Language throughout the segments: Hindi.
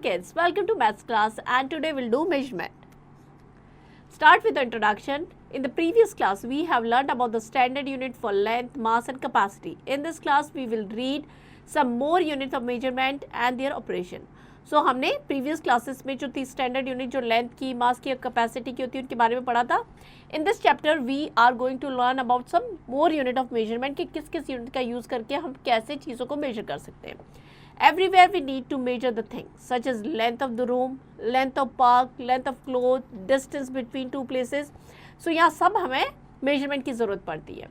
kids, welcome to maths class and today we'll do measurement. Start with the introduction. In the previous class we have learned about the standard unit for length, mass and capacity. In this class we will read some more units of measurement and their operation. So हमने previous classes में जो थी standard unit जो length की, mass की, capacity की होती है उनके बारे में पढ़ा था. In this chapter we are going to learn about some more unit of measurement कि किस किस unit का use करके हम कैसे चीज़ों को measure कर सकते हैं. Everywhere we need to measure the things such as length of the room, length of park, length of clothes, distance between two places. So यहाँ सब हमें measurement की ज़रूरत पड़ती है.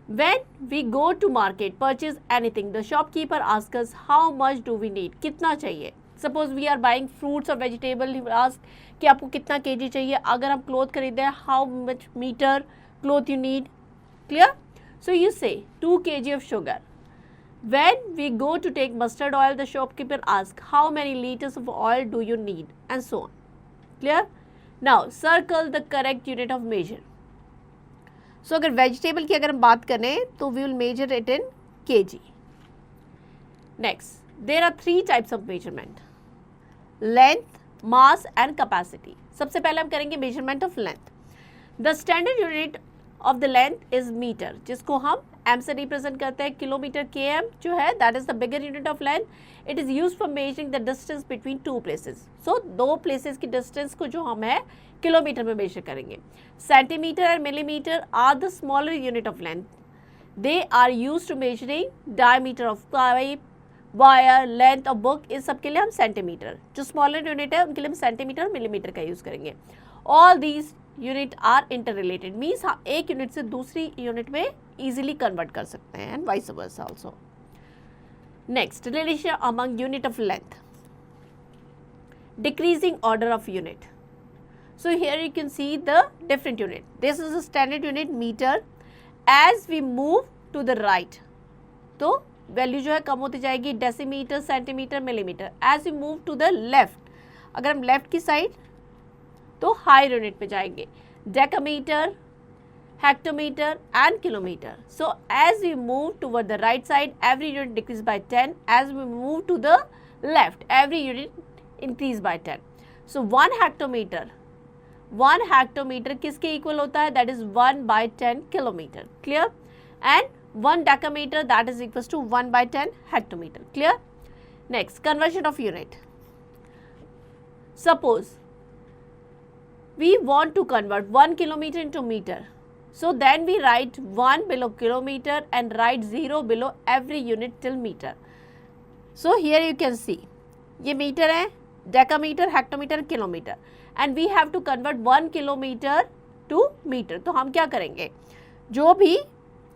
When we go to market, purchase anything, the shopkeeper asks us how much do we need, कितना चाहिए. Suppose we are buying fruits or vegetable, he will ask कि आपको कितना kg चाहिए. अगर हम cloth खरीदे हैं, how much meter cloth you need. Clear? So you say 2 kg of sugar. When we go to take mustard oil, the shopkeeper asks how many liters of oil do you need and so on. Clear? Now circle the correct unit of measure. So अगर vegetable की अगर हम बात करें तो we will measure it in kg. Next, there are 3 types of measurement: length, mass and capacity. सबसे पहले हम करेंगे measurement of length. The standard unit of the length is meter, जिसको हम m से रिप्रेजेंट करते हैं. किलोमीटर km जो है that is the bigger unit of length. It is used for measuring the distance between two places. So दो places की distance को जो हम है किलोमीटर में मेजर करेंगे. सेंटीमीटर और millimetre are the smaller unit of length. They are use to measuring diameter of pipe, wire, length of book. इस सब के लिए हम सेंटीमीटर, जो स्मॉलर यूनिट है उनके लिए हम सेंटीमीटर और मिलीमीटर का यूज करेंगे. All these unit are interrelated, means हाँ एक यूनिट से दूसरी यूनिट में इजीली कन्वर्ट कर सकते हैं and vice versa also. Next, relation among unit of length. Decreasing order of unit. So here you can see the different unit. This is a standard unit meter. As we move to the right, तो वैल्यू जो है कम होती जाएगी. Decimetre, centimetre, millimetre. As we move to the left, अगर हम लेफ्ट की साइड तो हायर यूनिट पे जाएंगे. Decametre, hectometre and kilometre. So as we move toward the right side, every unit decrease by 10. As we move to the left, every unit increase by 10. So 1 hectometre किसके इक्वल होता है? That is 1/10 kilometre. Clear? And 1 decametre that is equal to 1/10 hectometre. Clear? Next, conversion of unit. Suppose we want to convert 1 kilometre into metre. So then we write 1 below kilometre and write 0 below every unit till metre. So here you can see ये मीटर है, decametre, hectometre, kilometre, and we have to convert 1 kilometre to metre. तो हम क्या करेंगे, जो भी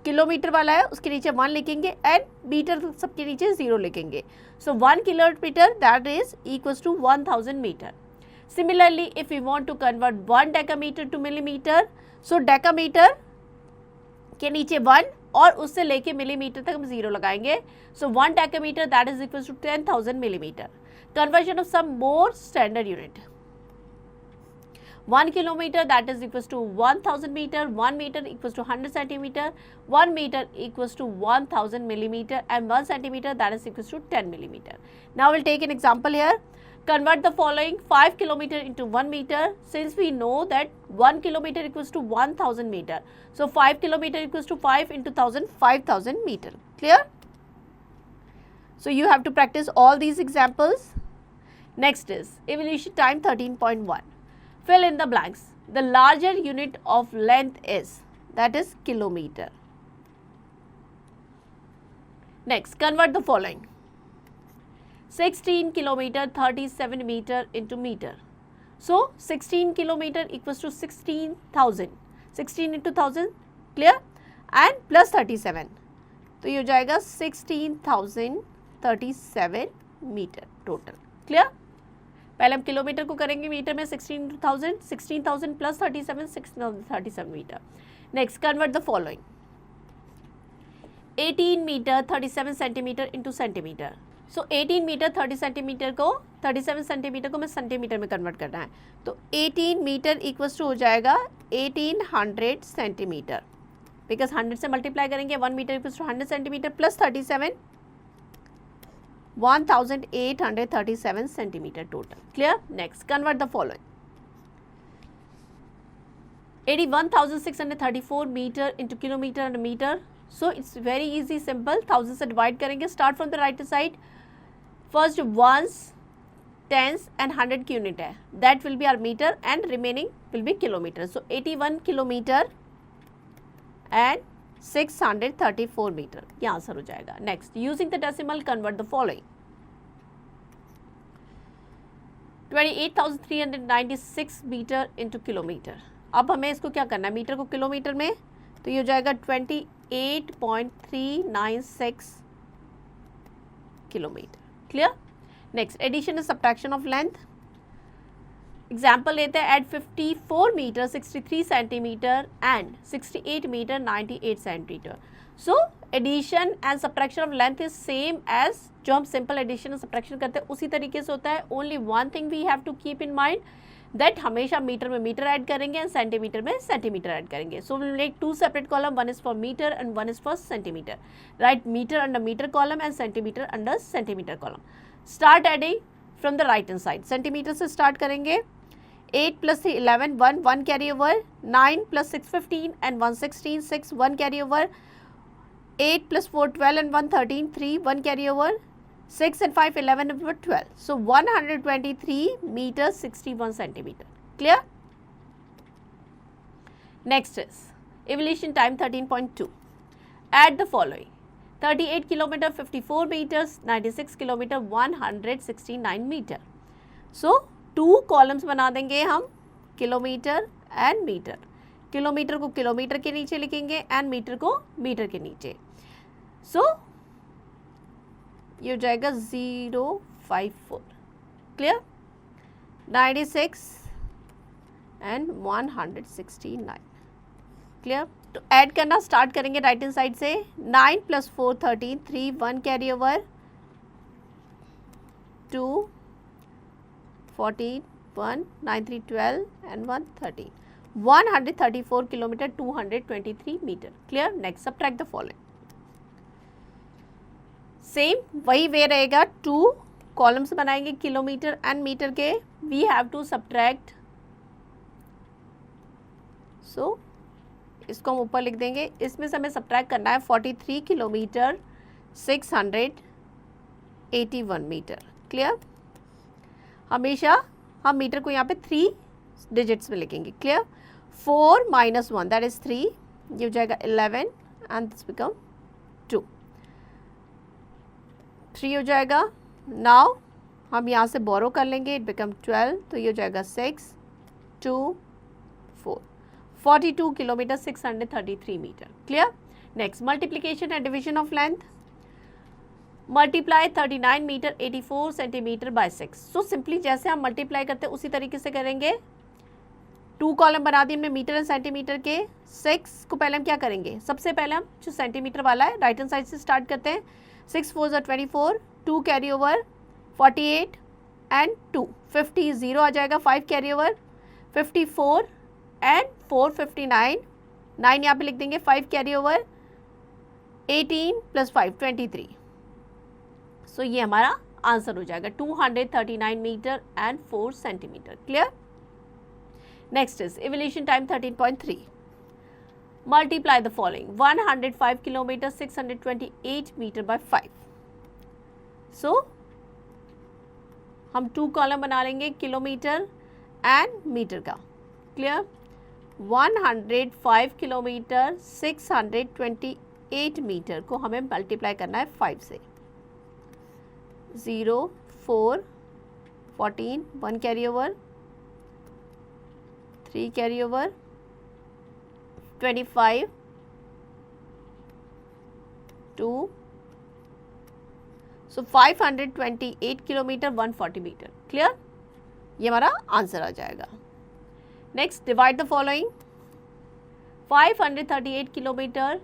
किलोमीटर वाला है उसके नीचे 1 लिखेंगे एंड मीटर सबके नीचे 0 लिखेंगे. So 1 kilometre that is equals to 1000 metre. Similarly if you want to convert 1 decametre to millimetre, so decametre के नीचे 1 और उससे लेके मिलीमीटर तक हम 0 लगाएंगे. So 1 decametre that is equals to 10,000 millimetre. Conversion of some more standard unit. 1 kilometer that is equals to 1000 meter, 1 meter equals to 100 centimeter, 1 meter equals to 1000 millimeter and 1 centimeter that is equals to 10 millimeter. Now we'll take an example here. Convert the following 5 kilometer into 1 meter. Since we know that 1 kilometer equals to 1000 meter. So 5 kilometer equals to 5 into 1000, 5000 meter. Clear? So you have to practice all these examples. Next is evolution time 13.1. Fill in the blanks. The larger unit of length is, that is kilometer. Next, convert the following. 16 kilometer 37 meter into meter. So 16 kilometer equals to 16,000. 16 into 1000, clear? And plus 37. तो ये हो जाएगा 16,037 मीटर टोटल. क्लियर? पहले हम किलोमीटर को करेंगे मीटर में. 16,000 plus 37, 6,037 metre. Next, convert the following. 18 metre 37 centimetre into centimetre. So 18 metre 30 centimetre को 37 सेंटीमीटर को मैं सेंटीमीटर में कन्वर्ट करना है. तो 18 मीटर इक्वल्स टू हो जाएगा 1800 सेंटीमीटर. बिकॉज 100 से मल्टीप्लाई करेंगे. 1 metre equals to 100 centimetre plus 37 1837 centimeter total. Clear? Next, convert the following. 81,634 meter into kilometer and meter. So it's very easy, simple. 1000 से divide करेंगे. Start from the right side. First ones, tens and 100 की unit है. That will be our meter and remaining will be kilometer. So 81 kilometer and 634 meter. ये आंसर हो जाएगा. Next, using the decimal, convert the following. 28,396 meter into kilometer. अब हमें इसको क्या करना है, मीटर को किलोमीटर में, तो ये हो जाएगा 28.396 kilometre. Clear? Next, addition and subtraction of length. Example लेते हैं. Add 54 metre 63 centimetre and 68 metre 98 centimetre. So addition and subtraction of length is same as जो हम सिंपल एडिशन एंड सब्ट्रैक्शन करते हैं उसी तरीके से होता है. Only one thing we have to keep in mind that हमेशा मीटर में मीटर ऐड करेंगे एंड सेंटीमीटर में सेंटीमीटर ऐड करेंगे. So will make two separate column, one is for metre and one is for centimetre. Right metre under metre column and centimetre under centimetre column. Start adding from the right hand side. Centimetre से स्टार्ट करेंगे. 8 plus 3 11 1 carry over. 9 plus 6 15 and 1 16 6 1 carry over. 8 plus 4 12 and 1 13 3 1 carry over. 6 and 5 11 and 12. So 123 meters 61 centimeter. Clear? Next is evolution time 13.2. Add the following. 38 kilometer 54 meters 96 kilometer 169 meter. So 2 columns बना देंगे हम, किलोमीटर एंड मीटर. किलोमीटर को किलोमीटर के नीचे लिखेंगे एंड मीटर को मीटर के नीचे. सो ये हो जाएगा 054. क्लियर? 96 एंड 169. क्लियर? तो ऐड करना स्टार्ट करेंगे राइट हैंड साइड से. 9 plus 4 13 3 1 carry over. 2 14 1 9 3 12 and 1 13. 134 kilometer 223 meter. Clear? Next, subtract the following. Same वही वे रहेगा. 2 कॉलम्स बनाएंगे किलोमीटर एंड मीटर के. We have to subtract. So इसको हम ऊपर लिख देंगे. इसमें से हमें सब्ट्रैक्ट करना है 43 किलोमीटर 681 मीटर. क्लियर? हमेशा हम मीटर को यहाँ पे 3 डिजिट्स में लिखेंगे. क्लियर? 4 minus 1 that is 3. ये हो जाएगा 11 एंड दिस बिकम 2. 3 हो जाएगा. नाउ हम यहाँ से बोरो कर लेंगे. It become 12. तो ये हो जाएगा 6 2 4. 42 kilometre 633 metre. Clear? Next, multiplication and division of length. Multiply 39 metre 84 centimetre by 6. सो सिंपली जैसे हम मल्टीप्लाई करते हैं उसी तरीके से करेंगे. 2 कॉलम बना दिए हमने मीटर एंड सेंटीमीटर के. 6 को पहले हम क्या करेंगे, सबसे पहले हम जो सेंटीमीटर वाला है राइट हैंड साइड से स्टार्ट करते हैं. 6 4 24. 2 कैरी ओवर 48 एंड 2 50 0 आ जाएगा. 5 कैरी ओवर 54 एंड 4 59. 9 यहाँ पे लिख देंगे. 5 कैरी ओवर 18 प्लस 5 23. सो ये हमारा आंसर हो जाएगा 239 metre and 4 centimetre. Clear? Next is evolution time 13.3. Multiply the following. 105 kilometre 628 metre by 5. सो हम 2 कॉलम बना लेंगे किलोमीटर एंड मीटर का. क्लियर? 105 किलोमीटर 628 मीटर को हमें मल्टीप्लाई करना है 5 से. 0 4 14 1 carry over 3 carry over 25 2. So 528 kilometre 140 metre. Clear? ये हमारा आंसर आ जाएगा. Next, divide the following. 538 kilometre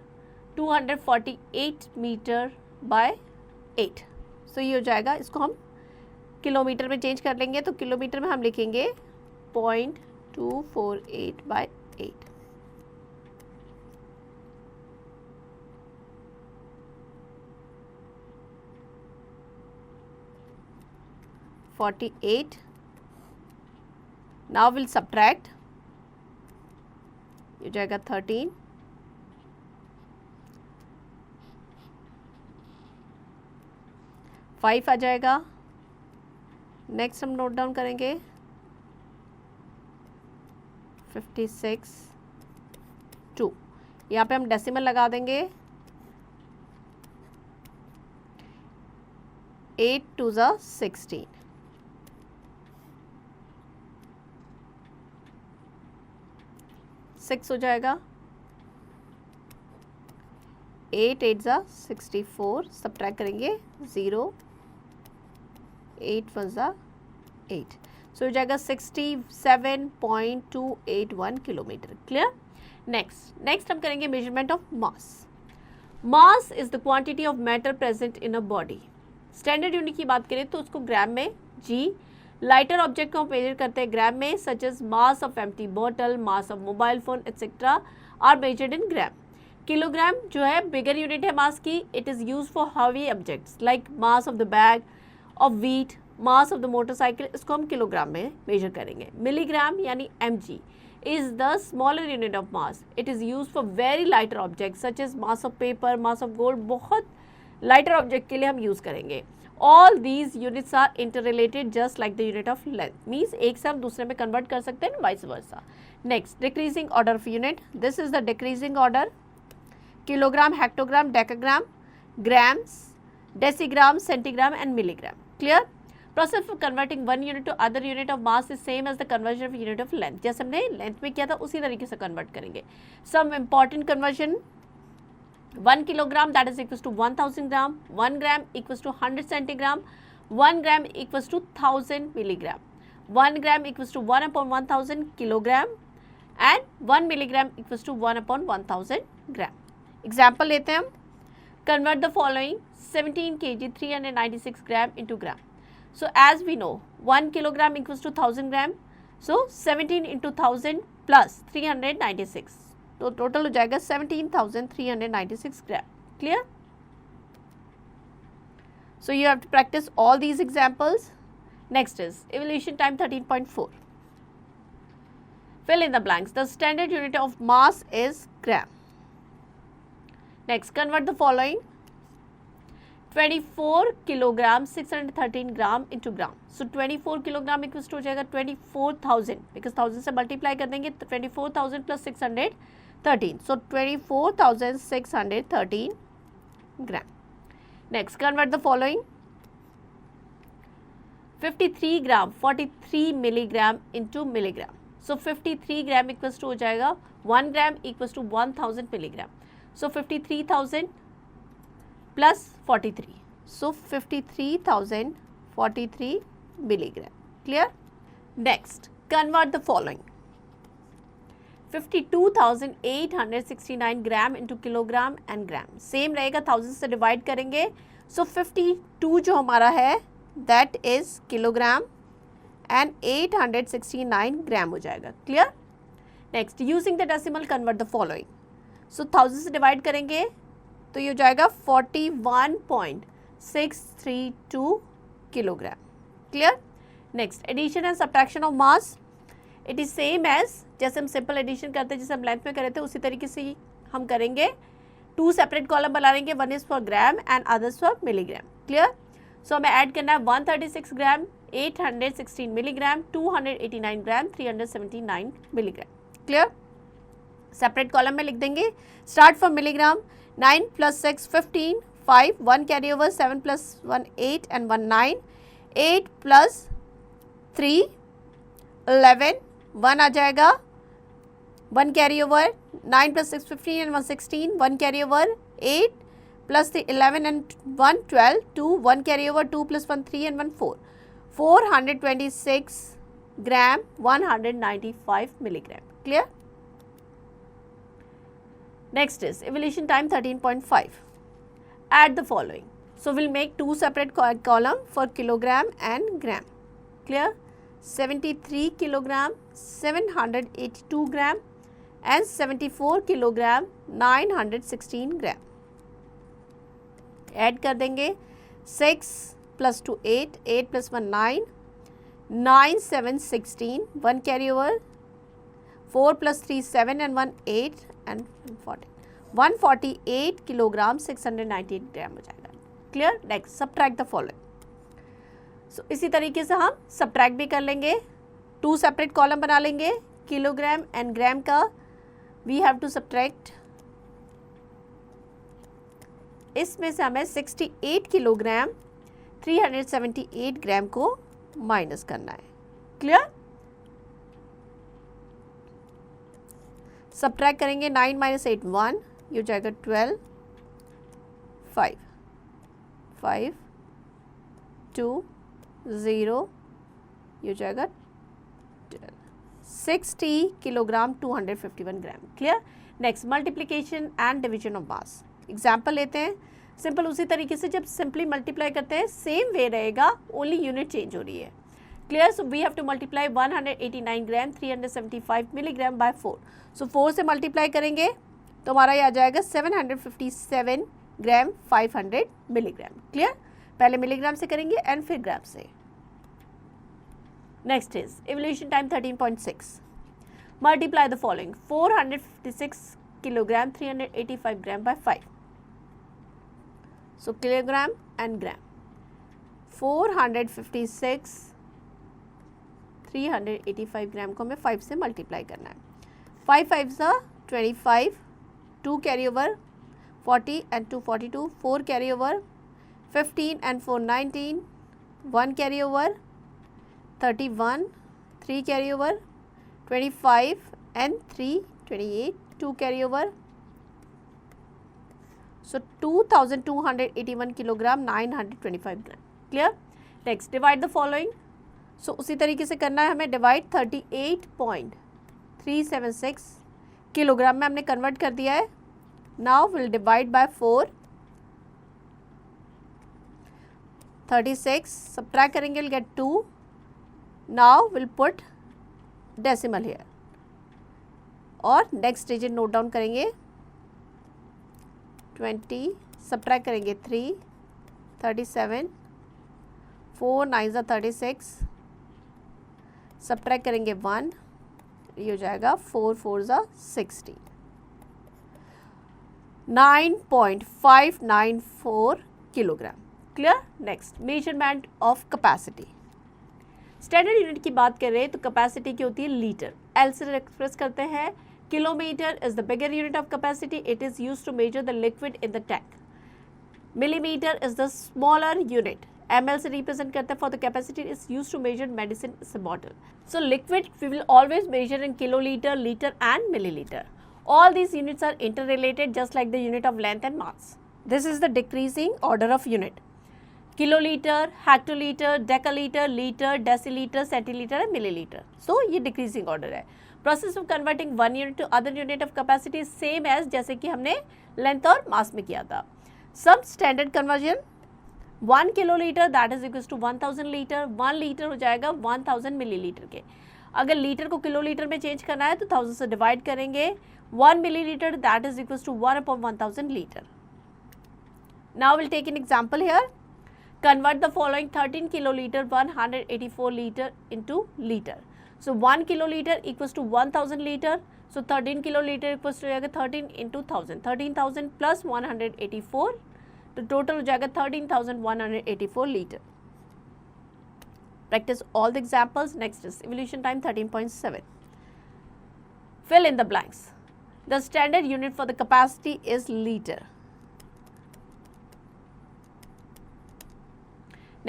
248 metre by 8. So ये हो जाएगा. इसको हम किलोमीटर में चेंज कर लेंगे. तो किलोमीटर में हम लिखेंगे 0.248 बाय 8. 48. Now we'll subtract, ये जाएगा 13, 5 आ जाएगा। नेक्स्ट हम नोट डाउन करेंगे 56, 2, यहाँ पे हम डेसिमल लगा देंगे, 8 2 ज़ा 16, 6 हो जाएगा, 8 8 ज़ा 64, सब्ट्रैक्ट करेंगे 0, 8 1 ज़ा 8, सो हो जाएगा 67.281 किलोमीटर। क्लियर। नेक्स्ट हम करेंगे measurement of mass. Mass is the quantity of matter present in a body. Standard unit की बात करें तो उसको ग्राम में, जी। लाइटर ऑब्जेक्ट को हम मेजर करते हैं ग्राम में, such as mass of empty bottle, mass of mobile phone etcetera are measured in gram. Kilogram जो है बिगर यूनिट है मास की, it is use for heavy objects like mass of the bag of wheat, mass of the motorcycle, इसको हम किलोग्राम में मेजर करेंगे। मिलीग्राम यानी mg is the smaller unit of mass. It is used for very lighter objects such as mass of paper, mass of gold, बहुत lighter object के लिए हम use करेंगे। All these units are interrelated just like the unit of length. Means एक से हम दूसरे में convert कर सकते हैं, vice versa. Next, decreasing order of unit. This is the decreasing order. Kilogram, hectogram, decagram, grams, decigram, centigram and milligram. Clear? Process for converting one unit to other unit of mass is same as the conversion of unit of length. जैसे हमने length में किया था उसी तरीके से convert करेंगे. Some important conversion: 1 kilogram that is equals to 1000 gram, 1 gram equals to 100 centigram, 1 gram equals to 1000 milligram, 1 gram equals to 1 upon 1000 kilogram and 1 milligram equals to 1 upon 1000 gram. Example लेते हैं हम. Convert the following: 17 kg 396 gram into gram. So as we know 1 kilogram equals to 1000 gram, so 17 into 1000 plus 396, तो total हो जाएगा 17,396 gram. Clear? So you have to practice all these examples. Next is evolution time 13.4. Fill in the blanks. The standard unit of mass is gram. Next, convert the following: 24 kilogram 613 gram into gram. So 24 kilogram equals to हो जाएगा 24,000, because 1000 से multiply कर देंगे तो 24,000 plus 613. So 24,613 gram. Next, convert the following: 53 gram 43 milligram into milligram. So 53 gram equals to हो जाएगा 1 gram equals to 1000 milligram. So 53,000 plus 43. So 53,043 milligram. Clear? Next, convert the following: 52,869 gram into kilogram and gram. Same रहेगा, 1000 से divide करेंगे. So 52 जो हमारा है that is kilogram and 869 gram हो जाएगा. Clear? Next, using the decimal, convert the following. So 1000 से divide करेंगे तो ये हो जाएगा 41.632 kilogram. Clear? Next, addition and subtraction of mass. It is same as जैसे हम सिंपल एडिशन करते हैं, जैसे हम लेंथ में करे थे उसी तरीके से हम करेंगे. 2 सेपरेट कॉलम बना लेंगे, 1 is for gram and others for milligram. Clear? So हमें ऐड करना है 136 gram, 816 milligram, 289 gram, 379 milligram. Clear? Separate column में लिख देंगे. Start from milligram. 9 plus 6 15, 5, 1 carry over, 7 plus 1 8 and 1 9, 8 plus 3 11, 1 आ जाएगा, 1 carry over, 9 plus 6 15 and 1 16, 1 carry over, 8 plus 3 11 and 1 12, 2, 1 carry over, 2 plus 1 3 and 1 4, 426 gram, 195 milligram. Clear? Next is evolution time 13.5. Add the following. So we'll make 2 separate column for kilogram and gram. Clear? 73 kilogram 782 gram and 74 kilogram 916 gram. Add कर देंगे. 6 plus 2 8, 8 plus 1 9, 9 7 16, 1 carry over, 4 plus 3 7 and 1 8 and 40, 148 kilogram 698 gram हो जाएगा। Clear. Next subtract the following. So इसी तरीके से हम सब्ट्रैक्ट भी कर लेंगे, 2 सेपरेट कॉलम बना लेंगे, किलोग्राम एंड ग्राम का वी हैव टू सब्ट्रैक्ट। इसमें से हमें 68 किलोग्राम 378 ग्राम को माइनस करना है। क्लियर। सब्ट्रैक्ट करेंगे, 9 माइनस 8 1, ये हो जाएगा 12, 5 5 2 0, ये हो जाएगा 12, 60 kilogram 251 gram. Clear. Next multiplication and division of mass. Example लेते हैं, सिंपल उसी तरीके से जब सिंपली मल्टीप्लाई करते हैं सेम वे रहेगा, ओनली यूनिट चेंज हो रही है। Clear. So we have to multiply 189 gram 375 milligram by 4। So 4 से मल्टीप्लाई करेंगे तो हमारा ये आ जाएगा 757 ग्राम 500 मिलीग्राम। क्लियर। पहले मिलीग्राम से करेंगे एंड फिर ग्राम से। Next is evolution time 13.6। Multiply the following, 456 kilogram 385 gram by 5। So kilogram and gram, 456 385 gram को हमें 5 से मल्टीप्लाई करना है। 5 5 25, 2 carry over 40 and 2 42, 4 carry over 15 and 4 19, 1 carry over 31, 3 carry over 25 and 3 28, 2 carry over, so 2281 kilogram 925 gram. Clear. Next divide the following. So उसी तरीके से करना है हमें, डिवाइड 38.376 किलोग्राम में हमने कन्वर्ट कर दिया है। Now will divide by 4, 36 subtract करेंगे, will get 2। Now will put decimal here और नेक्स्ट डिजिट नोट डाउन करेंगे, 20 सब्ट्रैक्ट करेंगे 3, 37, 4 9 36, सब्ट्रैक्ट करेंगे 1, ये हो जाएगा 4 4 60, 9.594 kilogram. Clear. Next measurement of capacity. Standard unit की बात कर रहे हैं तो कैपेसिटी की होती है लीटर, एल से एक्सप्रेस करते हैं। Kilometre is the bigger unit of capacity, it is used to measure the liquid in the tank. Millimetre is the smaller unit, ml से रिप्रेजेंट करते हैं for the capacity is used to measure medicine is a bottle. So liquid we will always measure in kilolitre, litre and millilitre. All these units are interrelated just like the unit of length and mass. This is the decreasing order of unit. Kiloliter, hectoliter, decaliter, liter, deciliter, centiliter and milliliter. So ये decreasing order है. Process of converting one unit to other unit of capacity is same as जैसे कि हमने length और mass में किया था. Some standard conversion 1 kiloliter that is equals to 1000 liter, 1 liter हो जाएगा 1000 मिलीलीटर के. अगर लीटर को किलोलीटर में चेंज करना है तो 1000 से डिवाइड करेंगे. 1 milliliter that is equals to 1/1000 liter. Now we'll take an example here. Convert the following 13 kiloliter 184 liter into liter. So 1 kiloliter equals to 1000 liter. So 13 kiloliter equals to 13 into 1000. 13,000 plus 184. तो total हो जाएगा 13,184 liter. Practice all the examples. Next is evolution time 13.7. Fill in the blanks. The standard unit for the capacity is liter.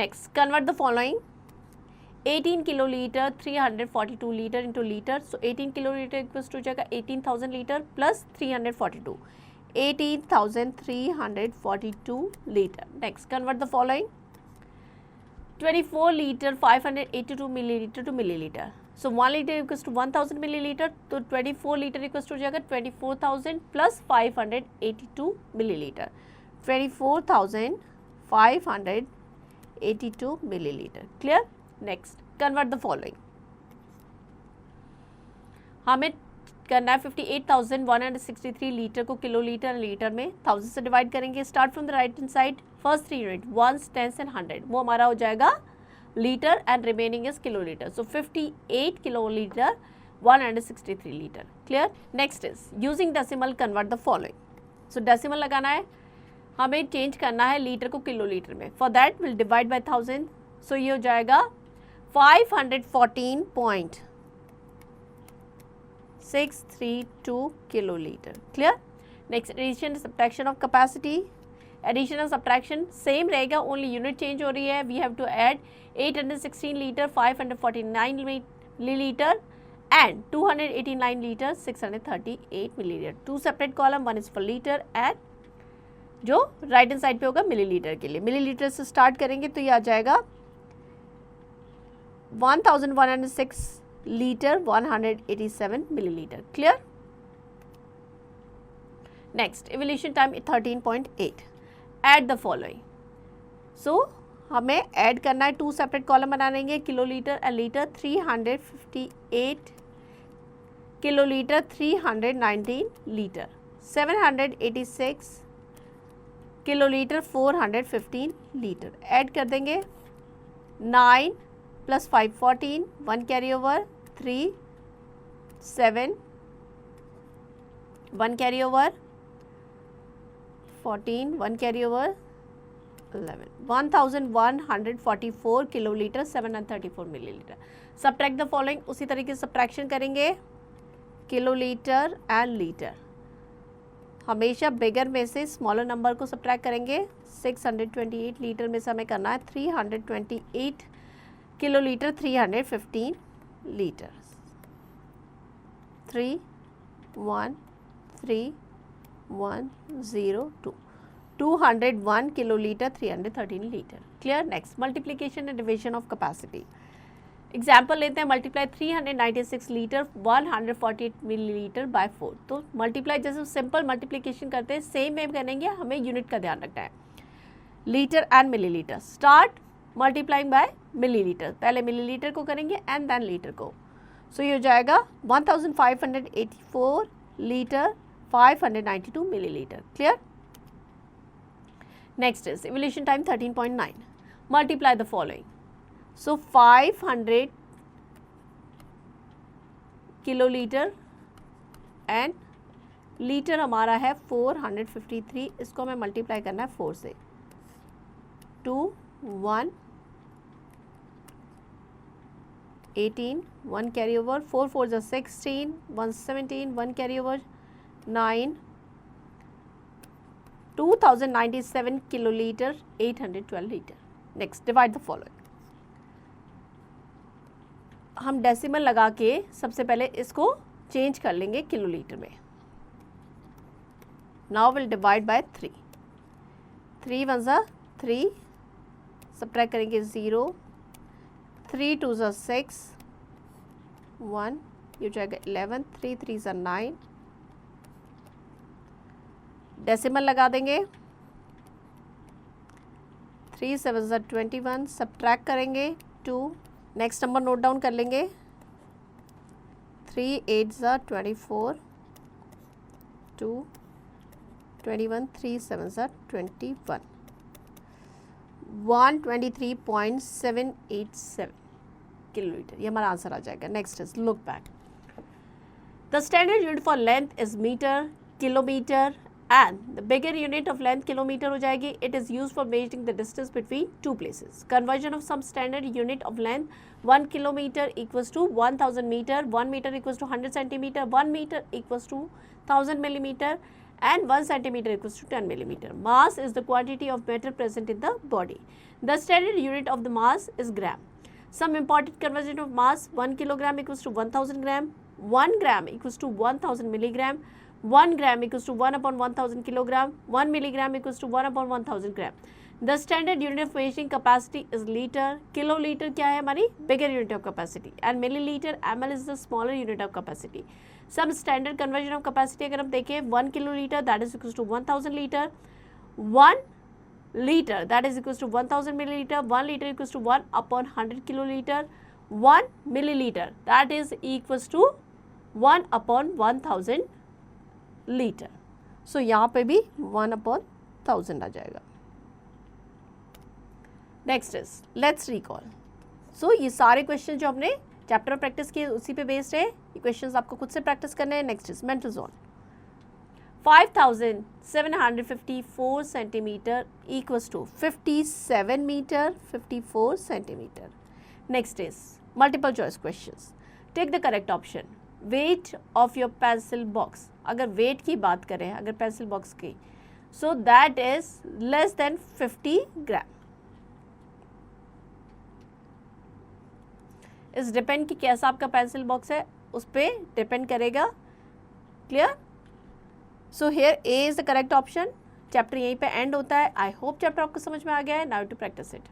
Next, convert the following. 18 kiloliter 342 liter into liter. So 18 kiloliter equals to 18,000 liter plus 342. 18,342 liter. Next, convert the following. 24 liter 582 milliliter to milliliter. So 1 liter equals to 1000 milliliter. तो 24 liter equals to 24,000 plus 582 milliliter. 24,582 milliliter. Clear? Next, convert the following. हमें करना है 58,163 लीटर को किलोलीटर लीटर में 1000 से डिवाइड करेंगे. Start from the right hand side. First 3 unit 1s, 10s and 100. वो हमारा हो जाएगा liter and remaining is kiloliter. So 58 kiloliter, 163 liter. Clear? Next is using decimal convert the following. So decimal लगाना है, हमें चेंज करना है लीटर को किलोलीटर में. For that we'll divide by 1000. So ये हो जाएगा 514.632 kiloliter. Clear? Next addition subtraction of capacity. Addition and subtraction same रहेगा, only unit change हो रही है. We have to add 816 liter, 549 milliliter and 289 liter, 638 milliliter. Two separate column, one is for liter and जो राइट हैंड साइड पे होगा मिलीलीटर के लिए. मिलीलीटर से स्टार्ट करेंगे तो ये आ जाएगा 1106 litre 187 millilitre. Clear? Next evolution time 13.8. Add the following. So हमें ऐड करना है, टू सेपरेट कॉलम बना लेंगे. Kilolitre and litre 358 kilolitre 319 litre 786 kilolitre 415 litre. Add कर देंगे 9 + 5 14, 1 carry over 3 7, 1 carry over 14, 1 carry over 11, 1144 kilolitre 734 millilitre. Subtract the following. उसी तरीके से सब्ट्रैक्शन करेंगे किलोलीटर एंड लीटर. हमेशा बिगर में से स्मॉलर नंबर को सब्ट्रैक्ट करेंगे. 628 लीटर में से हमें करना है 328 kilolitre 315 litre. 3 1 3 1 0 2 201 kiloliter 313 litre. Clear? Next multiplication and division of capacity. Example लेते हैं. Multiply 396 litre 148 millilitre by 4. तो मल्टीप्लाई जैसे सिंपल मल्टीप्लीकेशन करते हैं सेम वे करेंगे, हमें यूनिट का ध्यान रखना है. Litre and millilitre. Start multiplying by millilitre. पहले मिलीलीटर को करेंगे एंड देन लीटर को. सो ये हो जाएगा 1584 litre 592 millilitre. Clear? Next is evolution time 13.9. Multiply the following. So 500 kiloliter and litre हमारा है 453. इसको हमें मल्टीप्लाई करना है 4 से. 2 1 18, 1 carry over 4 4 is 16, 1 17, 1 carry over 9, 2097 kiloliter 812 litre. Next divide the following. हम डेसिमल लगा के सबसे पहले इसको चेंज कर लेंगे किलोलीटर में. Now will divide bye 3. 3 1 ज़ा 3, सब्ट्रैक्ट करेंगे 0, 3 2 ज़ा 6, 1, ये हो जाएगा 11, 3 3 ज़ा 9. डेसिमल लगा देंगे. 3 7 ज़ा 21, सब्ट्रैक्ट करेंगे 2. नेक्स्ट नंबर नोट डाउन कर लेंगे. 3 8 ज़ा 24, 2 21, 3 7 ज़ा 21, 123.787 किलोलीटर. ये हमारा आंसर आ जाएगा. Next is look back. The standard unit for length is metre, kilometre and the bigger unit of length kilometer हो जाएगी. It is used for measuring the distance between two places. Conversion of some standard unit of length. 1 kilometer equals to 1000 meter, 1 meter equals to 100 centimeter, 1 meter equals to 1000 millimeter and 1 centimeter equals to 10 millimeter. Mass is the quantity of matter present in the body. The standard unit of the mass is gram. Some important conversion of mass. 1 kilogram equals to 1000 gram, 1 gram equals to 1000 milligram, 1 gram equals to 1 upon 1000 kilogram, 1 milligram equals to 1 upon 1000 gram. The standard unit of measuring capacity is liter. Kiloliter क्या है हमारी bigger unit of capacity and milliliter ml is the smaller unit of capacity. Some standard conversion of capacity अगर हम देखें 1 kiloliter that is equals to 1000 liter, 1 liter that is equals to 1000 milliliter, 1 liter equals to 1 upon 100 kiloliter, 1 milliliter that is equals to 1 upon 1000 litre. So यहाँ पे भी 1 upon 1000 आ जाएगा. Next is let's recall. So ये सारे क्वेश्चन जो हमने चैप्टर में प्रैक्टिस किए उसी पे बेस्ड है, ये क्वेश्चंस आपको खुद से प्रैक्टिस करने हैं। Next is mental zone. 5754 centimetre equals to 57 metre 54 centimetre. Next is multiple choice questions. Take the correct option. Weight of your pencil box, अगर वेट की बात करें अगर पेंसिल बॉक्स की, so that is less than 50 gram. इस डिपेंड कि कैसा आपका पेंसिल बॉक्स है उस पर डिपेंड करेगा। Clear? So here A is the correct option. Chapter यहीं पे एंड होता है। आई होप चैप्टर आपको समझ में आ गया है। Now to practise it.